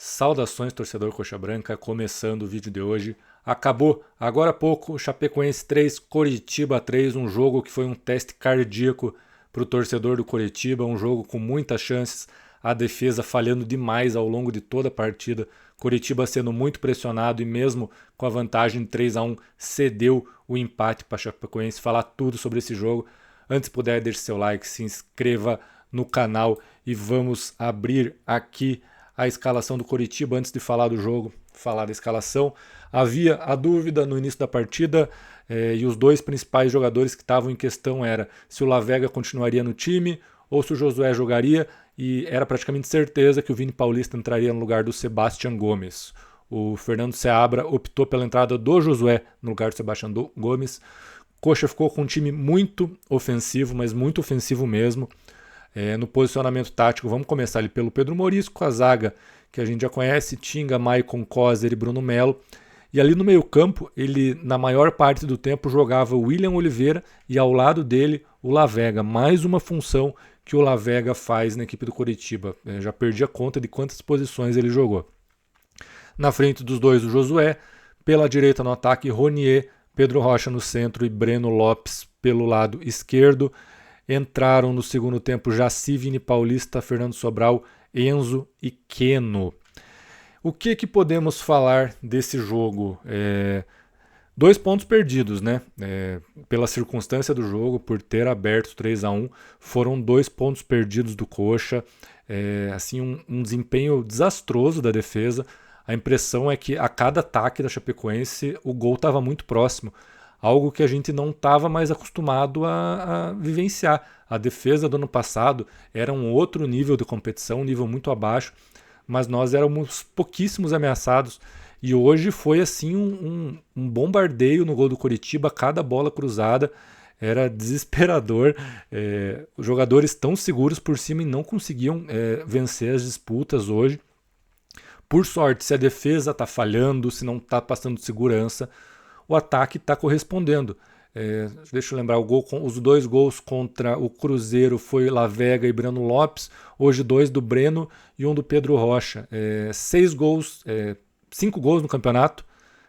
Saudações, torcedor Coxa Branca, começando o vídeo de hoje. Acabou agora há pouco, Chapecoense 3, Coritiba 3, um jogo que foi um teste cardíaco para o torcedor do Coritiba, um jogo com muitas chances, a defesa falhando demais ao longo de toda a partida, Coritiba sendo muito pressionado e mesmo com a vantagem de 3-1 cedeu o empate para a Chapecoense. Falar tudo sobre esse jogo. Antes puder, deixe seu like, se inscreva no canal e vamos abrir aqui a escalação do Coritiba. Antes de falar do jogo, falar da escalação, havia a dúvida no início da partida e os dois principais jogadores que estavam em questão era se o Lavega continuaria no time ou se o Josué jogaria, e era praticamente certeza que o Vini Paulista entraria no lugar do Sebastián Gomes. O Fernando Seabra optou pela entrada do Josué no lugar do Sebastián Gomes. Coxa ficou com um time muito ofensivo, mas muito ofensivo mesmo. No posicionamento tático, vamos começar ali pelo Pedro Morisco, a zaga que a gente já conhece, Tinga, Maicon, Coser e Bruno Melo. E ali no meio campo, ele na maior parte do tempo jogava o William Oliveira e ao lado dele o Lavega. Mais uma função que o Lavega faz na equipe do Coritiba. Já perdi a conta de quantas posições ele jogou. Na frente dos dois, o Josué. Pela direita no ataque, Ronier, Pedro Rocha no centro e Breno Lopes pelo lado esquerdo. Entraram no segundo tempo Jaci, Vini Paulista, Fernando Sobral, Enzo e Keno. O que podemos falar desse jogo? 2 pontos perdidos, né? Pela circunstância do jogo, por ter aberto 3-1, foram 2 pontos perdidos do Coxa. Assim, um desempenho desastroso da defesa. A impressão é que a cada ataque da Chapecoense o gol estava muito próximo. Algo que a gente não estava mais acostumado a vivenciar. A defesa do ano passado era um outro nível de competição, um nível muito abaixo, mas nós éramos pouquíssimos ameaçados. E hoje foi assim um bombardeio no gol do Coritiba, cada bola cruzada era desesperador. Os jogadores tão seguros por cima e não conseguiam vencer as disputas hoje. Por sorte, se a defesa está falhando, se não está passando segurança, o ataque está correspondendo. Deixa eu lembrar, os 2 gols contra o Cruzeiro foi Lavega e Breno Lopes, hoje 2 do Breno e 1 do Pedro Rocha. 6 gols, 5 gols no campeonato,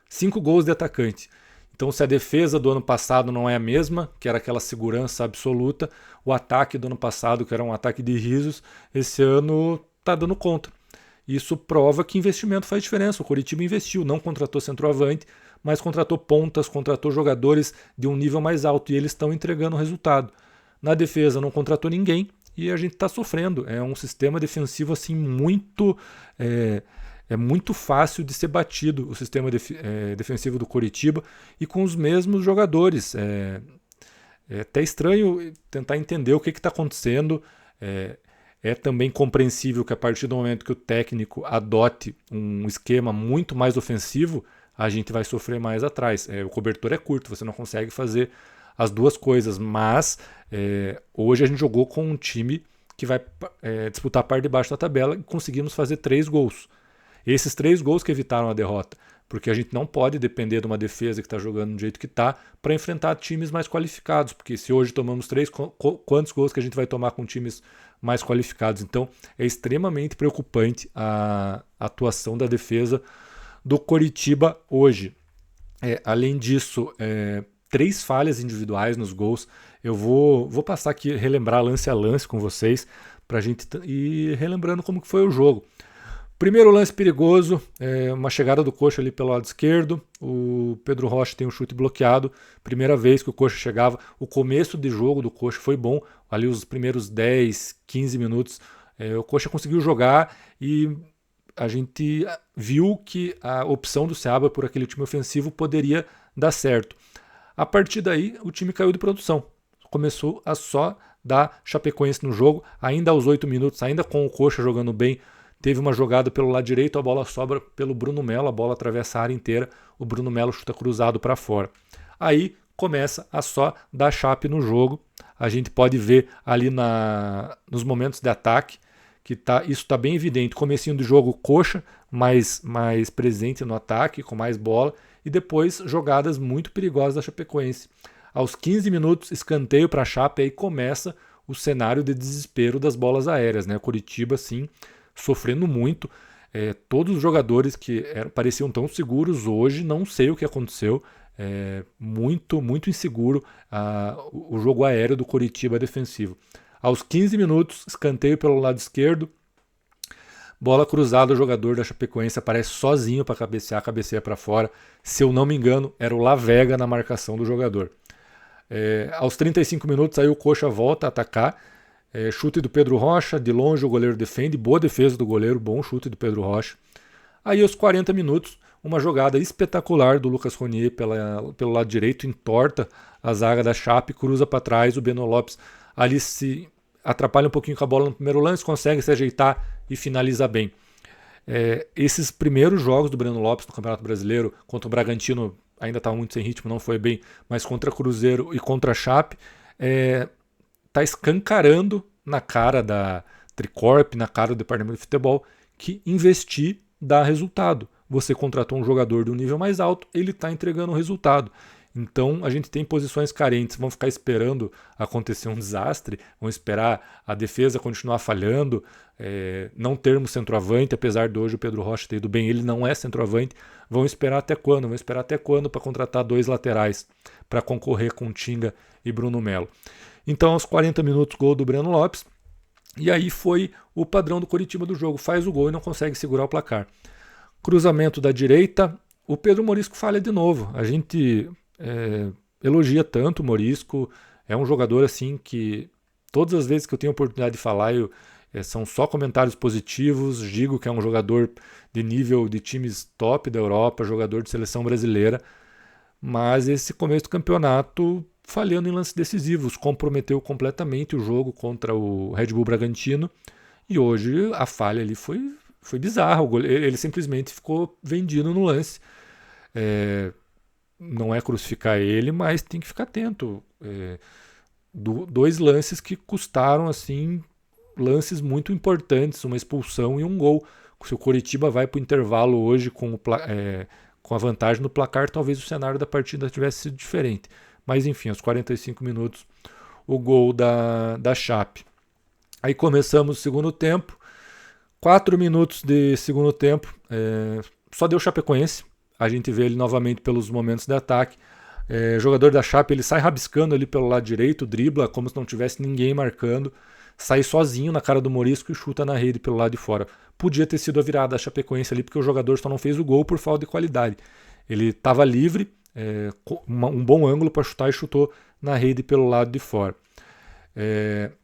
5 gols de atacante. Então, se a defesa do ano passado não é a mesma, que era aquela segurança absoluta, o ataque do ano passado, que era um ataque de risos, esse ano está dando conta. Isso prova que investimento faz diferença. O Coritiba investiu, não contratou centroavante, mas contratou pontas, contratou jogadores de um nível mais alto e eles estão entregando o resultado. Na defesa não contratou ninguém e a gente está sofrendo. É um sistema defensivo assim muito muito fácil de ser batido, o sistema defensivo do Coritiba, e com os mesmos jogadores. É até estranho tentar entender o que está acontecendo. É também compreensível que a partir do momento que o técnico adote um esquema muito mais ofensivo, a gente vai sofrer mais atrás. O cobertor é curto, você não consegue fazer as duas coisas, mas hoje a gente jogou com um time que vai disputar a parte de baixo da tabela e conseguimos fazer 3 gols. Esses 3 gols que evitaram a derrota, porque a gente não pode depender de uma defesa que está jogando do jeito que está para enfrentar times mais qualificados, porque se hoje tomamos 3, quantos gols que a gente vai tomar com times mais qualificados? Então é extremamente preocupante a atuação da defesa do Coritiba hoje. Além disso, 3 falhas individuais nos gols. Eu vou passar aqui, relembrar lance a lance com vocês, para a gente ir relembrando como que foi o jogo. Primeiro lance perigoso, uma chegada do Coxa ali pelo lado esquerdo, o Pedro Rocha tem um chute bloqueado, primeira vez que o Coxa chegava, o começo de jogo do Coxa foi bom, ali os primeiros 10, 15 minutos, o Coxa conseguiu jogar e a gente viu que a opção do Seabra por aquele time ofensivo poderia dar certo. A partir daí, o time caiu de produção, começou a só dar Chapecoense no jogo, ainda aos 8 minutos, ainda com o Coxa jogando bem. Teve uma jogada pelo lado direito, a bola sobra pelo Bruno Melo, a bola atravessa a área inteira, o Bruno Melo chuta cruzado para fora. Aí começa a só dar chape no jogo. A gente pode ver ali nos momentos de ataque que isso está bem evidente. Comecinho do jogo, Coxa mais presente no ataque, com mais bola, e depois jogadas muito perigosas da Chapecoense. Aos 15 minutos, escanteio para a Chape, aí começa o cenário de desespero das bolas aéreas, né? Curitiba, sim, sofrendo muito. Todos os jogadores que pareciam tão seguros hoje, não sei o que aconteceu. Muito, muito inseguro o jogo aéreo do Coritiba defensivo. Aos 15 minutos, escanteio pelo lado esquerdo, bola cruzada, o jogador da Chapecoense aparece sozinho para cabecear, cabeceia para fora. Se eu não me engano, era o Lavega na marcação do jogador. Aos 35 minutos, aí o Coxa volta a atacar. Chute do Pedro Rocha, de longe o goleiro defende, boa defesa do goleiro, bom chute do Pedro Rocha. Aí aos 40 minutos, uma jogada espetacular do Lucas Ronier pelo lado direito, entorta a zaga da Chape, cruza para trás, o Breno Lopes ali se atrapalha um pouquinho com a bola no primeiro lance, consegue se ajeitar e finaliza bem. Esses primeiros jogos do Breno Lopes no Campeonato Brasileiro, contra o Bragantino, ainda estava muito sem ritmo, não foi bem, mas contra Cruzeiro e contra a Chape, está escancarando na cara da Tricorp, na cara do Departamento de Futebol, que investir dá resultado. Você contratou um jogador de um nível mais alto, ele está entregando um resultado. Então a gente tem posições carentes, vão ficar esperando acontecer um desastre, vão esperar a defesa continuar falhando, não termos centroavante, apesar de hoje o Pedro Rocha ter ido bem, ele não é centroavante. Vão esperar até quando? Vão esperar até quando para contratar 2 laterais para concorrer com Tinga e Bruno Melo? Então aos 40 minutos, gol do Breno Lopes, e aí foi o padrão do Coritiba do jogo, faz o gol e não consegue segurar o placar. Cruzamento da direita, o Pedro Morisco falha de novo. A gente elogia tanto o Morisco, é um jogador assim que todas as vezes que eu tenho a oportunidade de falar, são só comentários positivos, digo que é um jogador de nível de times top da Europa, jogador de seleção brasileira, mas esse começo do campeonato falhando em lances decisivos, comprometeu completamente o jogo contra o Red Bull Bragantino, e hoje a falha ali foi bizarra, ele simplesmente ficou vendido no lance. Não é crucificar ele, mas tem que ficar atento. 2 lances que custaram assim lances muito importantes, uma expulsão e um gol. Se o Coritiba vai para o intervalo hoje com a vantagem no placar, talvez o cenário da partida tivesse sido diferente. Mas enfim, aos 45 minutos, o gol da Chape. Aí começamos o segundo tempo. 4 minutos de segundo tempo, só deu Chapecoense. A gente vê ele novamente pelos momentos de ataque. Jogador da Chape, ele sai rabiscando ali pelo lado direito, dribla como se não tivesse ninguém marcando, sai sozinho na cara do Morisco e chuta na rede pelo lado de fora. Podia ter sido a virada da Chapecoense ali, porque o jogador só não fez o gol por falta de qualidade. Ele estava livre, um bom ângulo para chutar e chutou na rede pelo lado de fora.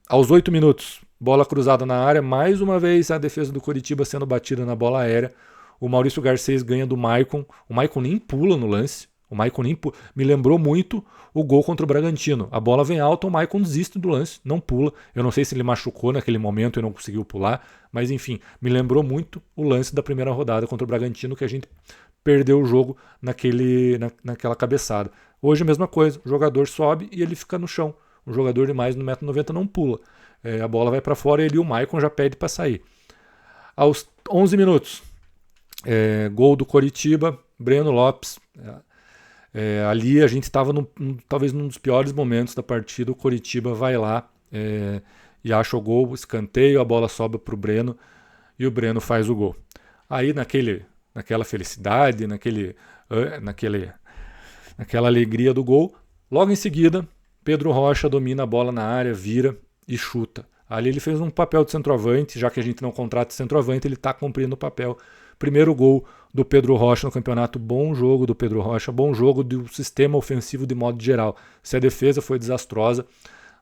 Aos 8 minutos, bola cruzada na área, mais uma vez a defesa do Coritiba sendo batida na bola aérea. O Maurício Garcês ganha do Maicon. O Maicon nem pula no lance. Me lembrou muito o gol contra o Bragantino. A bola vem alta, o Maicon desiste do lance, não pula. Eu não sei se ele machucou naquele momento e não conseguiu pular, mas enfim, me lembrou muito o lance da primeira rodada contra o Bragantino, que a gente perdeu o jogo naquela cabeçada. Hoje a mesma coisa, o jogador sobe e ele fica no chão. Um jogador de mais de 1,90 m não pula. A bola vai para fora e o Maicon já pede para sair. Aos 11 minutos, gol do Coritiba, Breno Lopes. Ali a gente estava talvez num dos piores momentos da partida. O Coritiba vai lá e acha o gol, escanteio, a bola sobe para o Breno e o Breno faz o gol. Aí naquela felicidade, naquela alegria do gol, logo em seguida Pedro Rocha domina a bola na área, vira e chuta. Ali ele fez um papel de centroavante, já que a gente não contrata centroavante, ele está cumprindo o papel. Primeiro gol do Pedro Rocha no campeonato, bom jogo do Pedro Rocha, bom jogo do sistema ofensivo de modo geral. Se a defesa foi desastrosa,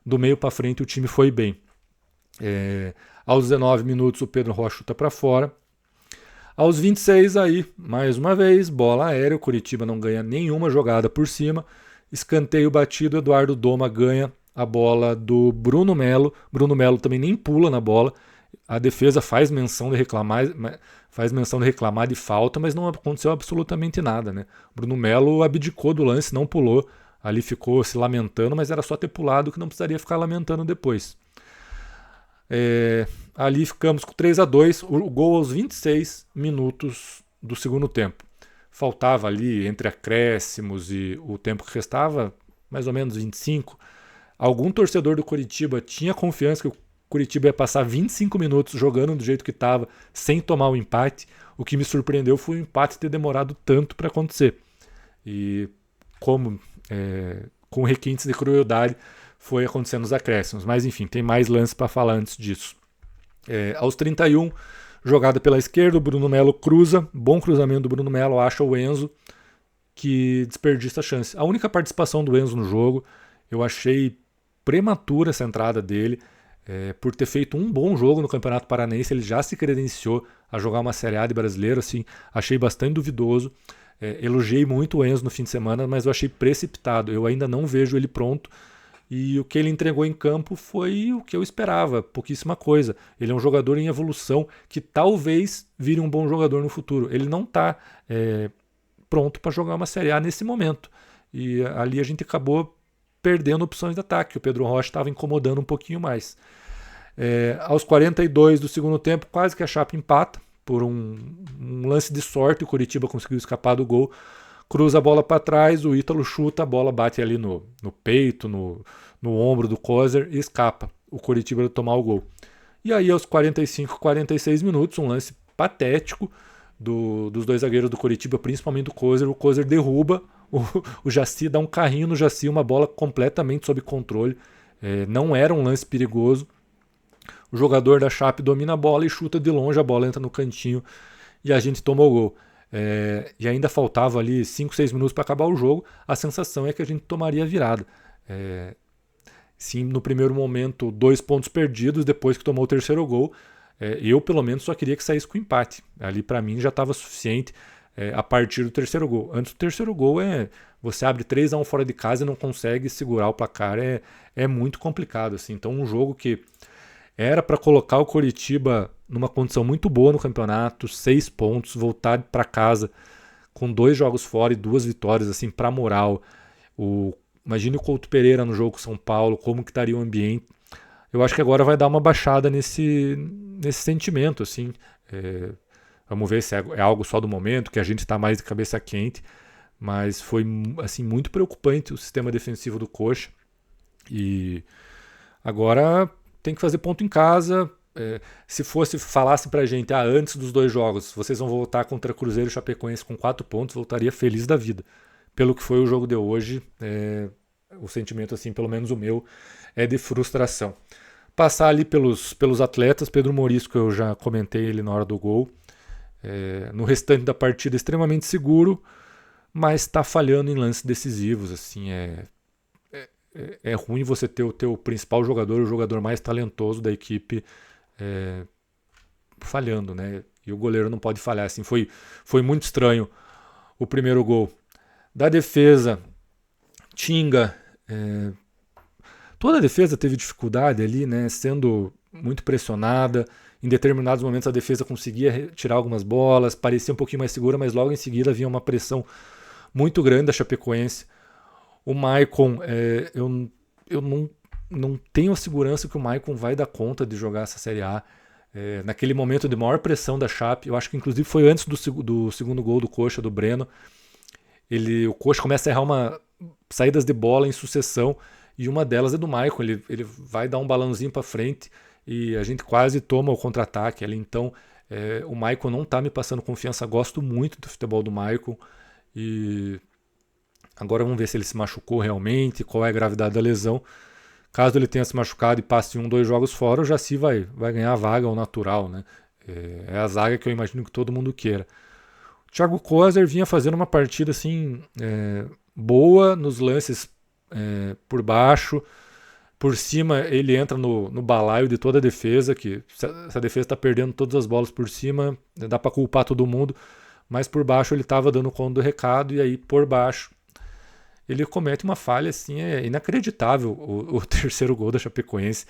do meio para frente o time foi bem. Aos 19 minutos o Pedro Rocha chuta para fora. Aos 26 aí, mais uma vez, bola aérea, o Coritiba não ganha nenhuma jogada por cima. Escanteio batido, Eduardo Doma ganha a bola do Bruno Melo. Bruno Melo também nem pula na bola. A defesa faz menção de reclamar de falta, mas não aconteceu absolutamente nada, né? Bruno Melo abdicou do lance, não pulou. Ali ficou se lamentando, mas era só ter pulado que não precisaria ficar lamentando depois. Ali ficamos com 3-2, o gol aos 26 minutos do segundo tempo. Faltava ali, entre acréscimos e o tempo que restava, mais ou menos 25. Algum torcedor do Coritiba tinha confiança que o Coritiba ia passar 25 minutos jogando do jeito que estava, sem tomar o empate. O que me surpreendeu foi o empate ter demorado tanto para acontecer. E como com requintes de crueldade foi acontecendo os acréscimos. Mas enfim, tem mais lances para falar antes disso. Aos 31, jogada pela esquerda, o Bruno Melo cruza, bom cruzamento do Bruno Melo, acha o Enzo, que desperdiça a chance. A única participação do Enzo no jogo, eu achei prematura essa entrada dele, por ter feito um bom jogo no Campeonato Paranaense, ele já se credenciou a jogar uma Série A de brasileiro, assim, achei bastante duvidoso. Elogiei muito o Enzo no fim de semana, mas eu achei precipitado, eu ainda não vejo ele pronto. E o que ele entregou em campo foi o que eu esperava, pouquíssima coisa. Ele é um jogador em evolução que talvez vire um bom jogador no futuro. Ele não está pronto para jogar uma Série A nesse momento. E ali a gente acabou perdendo opções de ataque. O Pedro Rocha estava incomodando um pouquinho mais. Aos 42 do segundo tempo, quase que a Chape empata. Por um lance de sorte, o Coritiba conseguiu escapar do gol. Cruza a bola para trás, o Ítalo chuta, a bola bate ali no peito, no ombro do Kozer e escapa. O Coritiba tomar o gol. E aí aos 45, 46 minutos, um lance patético dos dois zagueiros do Coritiba, principalmente do Kozer. O Kozer derruba, o Jaci dá um carrinho no Jaci, uma bola completamente sob controle. Não era um lance perigoso. O jogador da Chape domina a bola e chuta de longe, a bola entra no cantinho e a gente toma o gol. E ainda faltava ali 5, 6 minutos para acabar o jogo. A sensação é que a gente tomaria a virada. Sim, no primeiro momento, 2 pontos perdidos, depois que tomou o terceiro gol. Eu, pelo menos, só queria que saísse com empate. Ali, para mim, já estava suficiente a partir do terceiro gol. Antes do terceiro gol, você abre 3-1 fora de casa e não consegue segurar o placar. É muito complicado. Assim. Então, um jogo que era para colocar o Coritiba numa condição muito boa no campeonato, 6 pontos, voltar para casa com 2 jogos fora e 2 vitórias, assim, para moral. Imagine o Couto Pereira no jogo com São Paulo, como que estaria o ambiente. Eu acho que agora vai dar uma baixada nesse sentimento, assim. Vamos ver se é algo só do momento, que a gente está mais de cabeça quente, mas foi, assim, muito preocupante o sistema defensivo do Coxa. E agora tem que fazer ponto em casa. Se falasse pra gente antes dos 2 jogos, vocês vão voltar contra Cruzeiro e Chapecoense com 4 pontos, voltaria feliz da vida. Pelo que foi o jogo de hoje, o sentimento, assim, pelo menos o meu, é de frustração. Passar ali pelos atletas, Pedro Morisco, eu já comentei ele na hora do gol. No restante da partida, extremamente seguro, mas está falhando em lances decisivos. Assim, é ruim você ter o teu principal jogador, o jogador mais talentoso da equipe, falhando, né? E o goleiro não pode falhar. Assim, foi muito estranho o primeiro gol. Da defesa, Tinga, toda a defesa teve dificuldade ali, né? Sendo muito pressionada. Em determinados momentos a defesa conseguia tirar algumas bolas, parecia um pouquinho mais segura, mas logo em seguida havia uma pressão muito grande da Chapecoense. O Maicon, eu não tenho a segurança que o Maicon vai dar conta de jogar essa Série A. Naquele momento de maior pressão da Chape, eu acho que inclusive foi antes do segundo gol do Coxa, do Breno. O Coxa começa a errar saídas de bola em sucessão, e uma delas é do Maicon. Ele vai dar um balãozinho para frente e a gente quase toma o contra-ataque ali. Então, o Maicon não está me passando confiança. Gosto muito do futebol do Maicon. E agora vamos ver se ele se machucou realmente, qual é a gravidade da lesão. Caso ele tenha se machucado e passe 1, 2 jogos fora, o Jaci vai ganhar a vaga ao natural, né? É a zaga que eu imagino que todo mundo queira. O Thiago Kozer vinha fazendo uma partida assim, boa nos lances por baixo. Por cima ele entra no balaio de toda a defesa, que se a defesa está perdendo todas as bolas por cima, dá para culpar todo mundo, mas por baixo ele estava dando conta do recado, e aí por baixo ele comete uma falha assim, inacreditável, o terceiro gol da Chapecoense.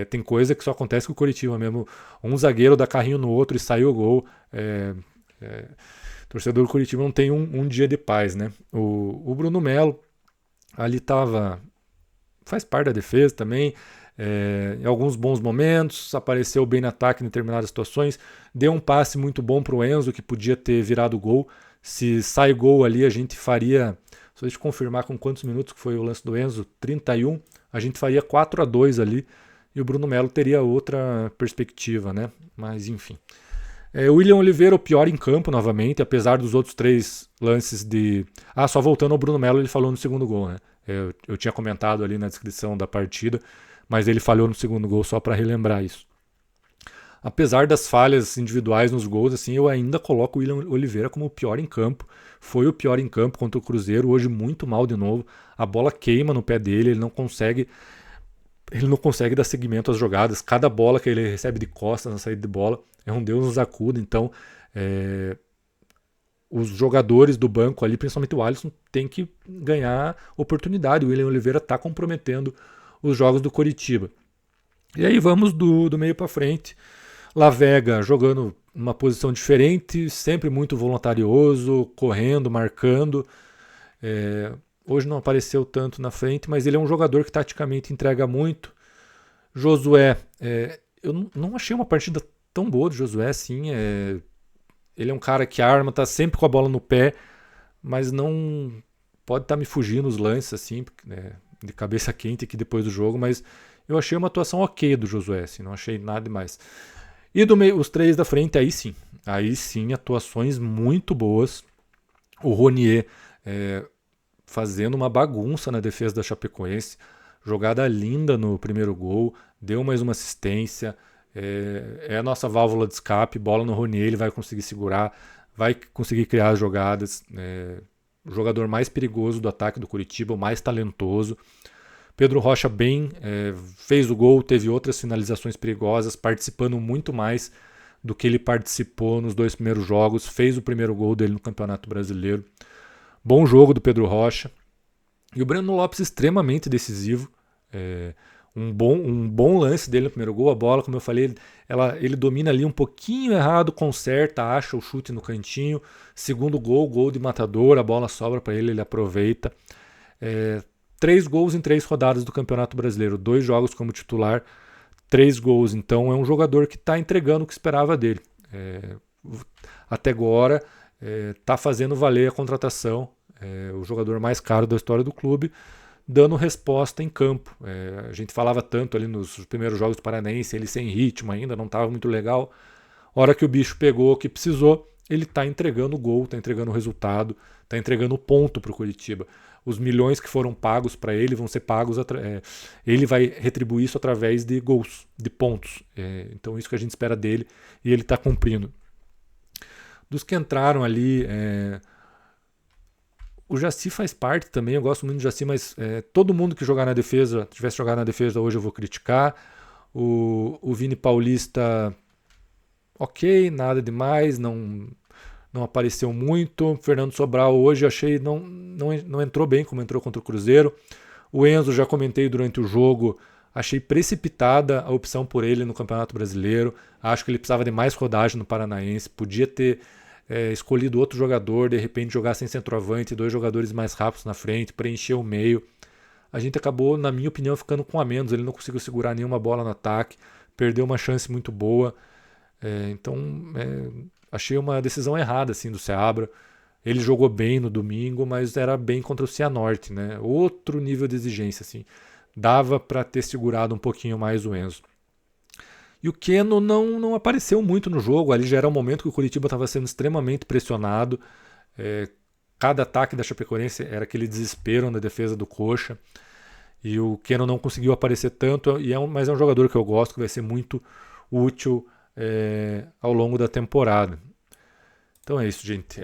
Tem coisa que só acontece com o Coritiba mesmo. Um zagueiro dá carrinho no outro e saiu o gol. O torcedor do Coritiba não tem um dia de paz, né? O Bruno Melo ali faz parte da defesa também. Em alguns bons momentos, apareceu bem no ataque em determinadas situações, deu um passe muito bom para o Enzo, que podia ter virado gol. Se sai gol ali, a gente faria, só deixa eu confirmar com quantos minutos que foi o lance do Enzo, 31, a gente faria 4-2 ali, e o Bruno Melo teria outra perspectiva, né? Mas enfim, O William Oliveira, o pior em campo novamente, apesar dos outros 3 lances de... só voltando ao Bruno Melo, ele falou no segundo gol, né? Eu tinha comentado ali na descrição da partida, mas ele falhou no segundo gol só para relembrar isso. Apesar das falhas individuais nos gols, assim, eu ainda coloco o William Oliveira como o pior em campo. Foi o pior em campo contra o Cruzeiro, hoje muito mal de novo. A bola queima no pé dele, ele não consegue dar seguimento às jogadas. Cada bola que ele recebe de costas na saída de bola é um Deus nos acuda. Então, os jogadores do banco ali, principalmente o Alisson, tem que ganhar oportunidade. O William Oliveira está comprometendo os jogos do Coritiba. E aí vamos do meio para frente. Lavega jogando uma posição diferente, sempre muito voluntarioso, correndo, marcando. Hoje não apareceu tanto na frente, mas ele é um jogador que taticamente entrega muito. Josué, eu não achei uma partida tão boa do Josué, assim. Ele é um cara que arma, tá sempre com a bola no pé, mas não pode estar me fugindo os lances, assim, de cabeça quente aqui depois do jogo, mas eu achei uma atuação ok do Josué, assim, não achei nada demais. E do meio, os 3 da frente, aí sim, atuações muito boas. O Ronier fazendo uma bagunça na defesa da Chapecoense, jogada linda no primeiro gol, deu mais uma assistência, é a nossa válvula de escape, bola no Ronier, ele vai conseguir segurar, vai conseguir criar as jogadas, o jogador mais perigoso do ataque do Coritiba, o mais talentoso. Pedro Rocha fez o gol, teve outras finalizações perigosas, participando muito mais do que ele participou nos 2 primeiros jogos, fez o primeiro gol dele no Campeonato Brasileiro. Bom jogo do Pedro Rocha. E o Breno Lopes extremamente decisivo. Um bom lance dele no primeiro gol. A bola, como eu falei, ele domina ali um pouquinho errado, conserta, acha o chute no cantinho. Segundo gol de matador, a bola sobra para ele aproveita. 3 gols em 3 rodadas do Campeonato Brasileiro, 2 jogos como titular, 3 gols. Então é um jogador que está entregando o que esperava dele. Até agora está fazendo valer a contratação. O jogador mais caro da história do clube, dando resposta em campo. A gente falava tanto ali nos primeiros jogos do Paranaense, ele sem ritmo ainda, não estava muito legal. A hora que o bicho pegou o que precisou, ele está entregando o gol, está entregando o resultado, está entregando o ponto para o Coritiba. Os milhões que foram pagos para ele vão ser pagos, ele vai retribuir isso através de gols, de pontos. Então isso que a gente espera dele e ele está cumprindo. Dos que entraram ali, o Jaci faz parte também, eu gosto muito do Jaci, mas todo mundo que jogar na defesa, tivesse jogado na defesa hoje eu vou criticar. O Vini Paulista, ok, nada demais, não apareceu muito. Fernando Sobral hoje achei não entrou bem como entrou contra o Cruzeiro. O Enzo, já comentei durante o jogo, achei precipitada a opção por ele no Campeonato Brasileiro. Acho que ele precisava de mais rodagem no Paranaense, podia ter escolhido outro jogador, de repente jogar sem centroavante, 2 jogadores mais rápidos na frente, preencher o meio. A gente acabou, na minha opinião, ficando com a menos. Ele não conseguiu segurar nenhuma bola no ataque, perdeu uma chance muito boa. Então, achei uma decisão errada assim, do Seabra. Ele jogou bem no domingo, mas era bem contra o Cianorte, né? Outro nível de exigência, assim. Dava para ter segurado um pouquinho mais o Enzo. E o Keno não apareceu muito no jogo. Ali já era um momento que o Coritiba estava sendo extremamente pressionado. Cada ataque da Chapecoense era aquele desespero na defesa do Coxa. E o Keno não conseguiu aparecer tanto, mas é um jogador que eu gosto, que vai ser muito útil ao longo da temporada. Então é isso, gente.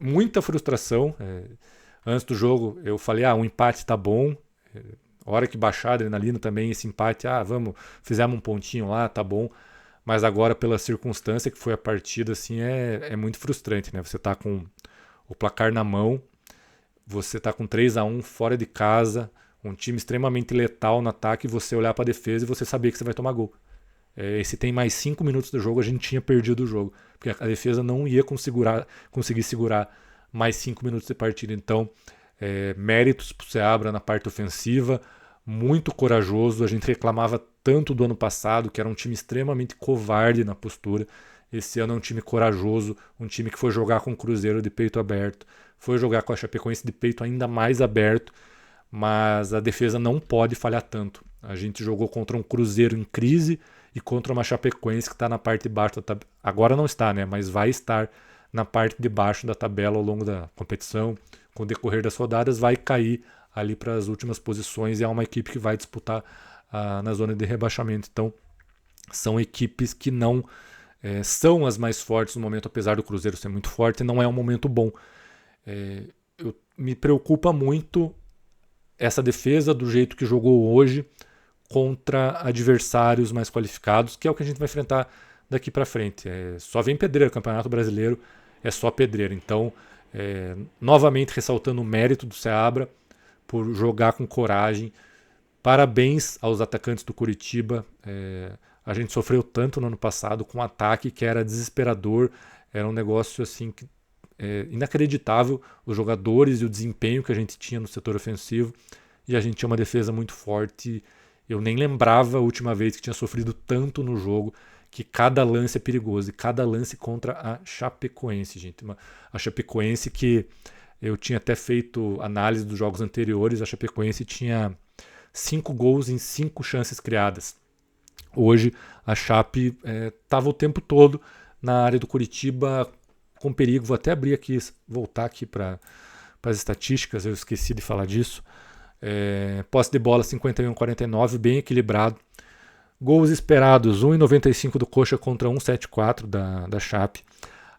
Muita frustração. Antes do jogo eu falei, um empate tá bom. A hora que baixar a adrenalina também, esse empate, fizemos um pontinho lá, tá bom. Mas agora, pela circunstância que foi a partida, assim, é muito frustrante, né? Você tá com o placar na mão, você tá com 3-1 fora de casa, um time extremamente letal no ataque, e você olhar para a defesa e você saber que você vai tomar gol. E se tem mais 5 minutos do jogo, a gente tinha perdido o jogo, porque a defesa não ia conseguir segurar mais 5 minutos de partida. Então, méritos para o Seabra na parte ofensiva, muito corajoso. A gente reclamava tanto do ano passado, que era um time extremamente covarde na postura. Esse ano é um time corajoso, um time que foi jogar com o Cruzeiro de peito aberto, foi jogar com a Chapecoense de peito ainda mais aberto, mas a defesa não pode falhar tanto. A gente jogou contra um Cruzeiro em crise e contra uma Chapecoense que está na parte de baixo da tabela. Agora não está, né? Mas vai estar na parte de baixo da tabela ao longo da competição. Com o decorrer das rodadas, vai cair ali para as últimas posições e é uma equipe que vai disputar na zona de rebaixamento. Então, são equipes que não são as mais fortes no momento, apesar do Cruzeiro ser muito forte, não é um momento bom. Me preocupa muito essa defesa do jeito que jogou hoje contra adversários mais qualificados, que é o que a gente vai enfrentar daqui para frente. Só vem pedreiro, Campeonato Brasileiro é só pedreiro. Então, novamente ressaltando o mérito do Seabra por jogar com coragem. Parabéns aos atacantes do Curitiba. A gente sofreu tanto no ano passado com um ataque que era desesperador, era um negócio assim inacreditável, os jogadores e o desempenho que a gente tinha no setor ofensivo, e a gente tinha uma defesa muito forte. Eu nem lembrava a última vez que tinha sofrido tanto no jogo, que cada lance é perigoso, e cada lance contra a Chapecoense, gente. A Chapecoense que eu tinha até feito análise dos jogos anteriores, a Chapecoense tinha 5 gols em 5 chances criadas. Hoje a Chape estava o tempo todo na área do Curitiba com perigo. Vou até abrir aqui, voltar aqui para as estatísticas, eu esqueci de falar disso. Posse de bola 51-49, bem equilibrado. Gols esperados, 1,95 do Coxa contra 1,74 da Chape.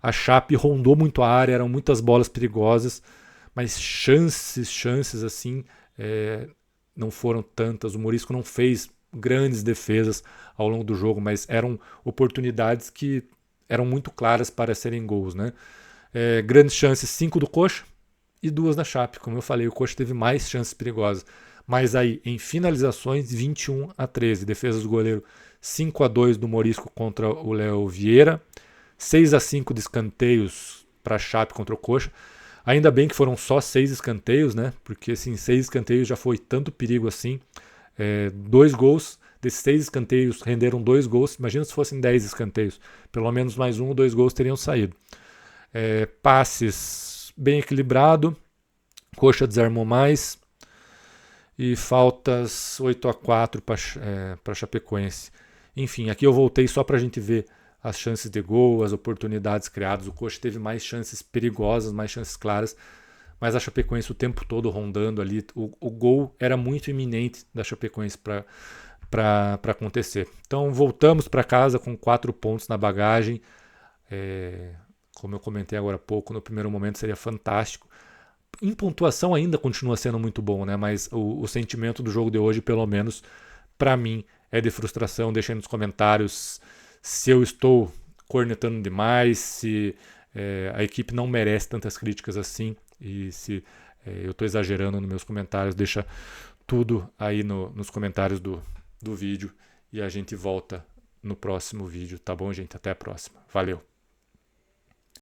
A Chape rondou muito a área, eram muitas bolas perigosas, mas chances assim não foram tantas. O Morisco não fez grandes defesas ao longo do jogo, mas eram oportunidades que eram muito claras para serem gols, né? Grandes chances, 5 do Coxa e 2 da Chape. Como eu falei, o Coxa teve mais chances perigosas. Mas aí, em finalizações, 21-13. Defesas do goleiro, 5-2 do Morisco contra o Léo Vieira. 6-5 de escanteios para a Chape contra o Coxa. Ainda bem que foram só 6 escanteios, né? Porque assim, 6 escanteios já foi tanto perigo assim. 2 gols, desses 6 escanteios renderam 2 gols. Imagina se fossem 10 escanteios. Pelo menos mais 1 ou 2 gols teriam saído. Passes bem equilibrado. Coxa desarmou mais. E faltas 8-4 para Chapecoense. Enfim, aqui eu voltei só para a gente ver as chances de gol, as oportunidades criadas. O Coxa teve mais chances perigosas, mais chances claras, mas a Chapecoense o tempo todo rondando ali. O gol era muito iminente da Chapecoense para acontecer. Então voltamos para casa com 4 pontos na bagagem. Como eu comentei agora há pouco, no primeiro momento seria fantástico. Em pontuação ainda continua sendo muito bom, né? Mas o sentimento do jogo de hoje, pelo menos para mim, é de frustração. Deixem nos comentários se eu estou cornetando demais, se a equipe não merece tantas críticas assim, e se eu estou exagerando nos meus comentários. Deixa tudo aí nos comentários do vídeo e a gente volta no próximo vídeo, tá bom, gente? Até a próxima. Valeu!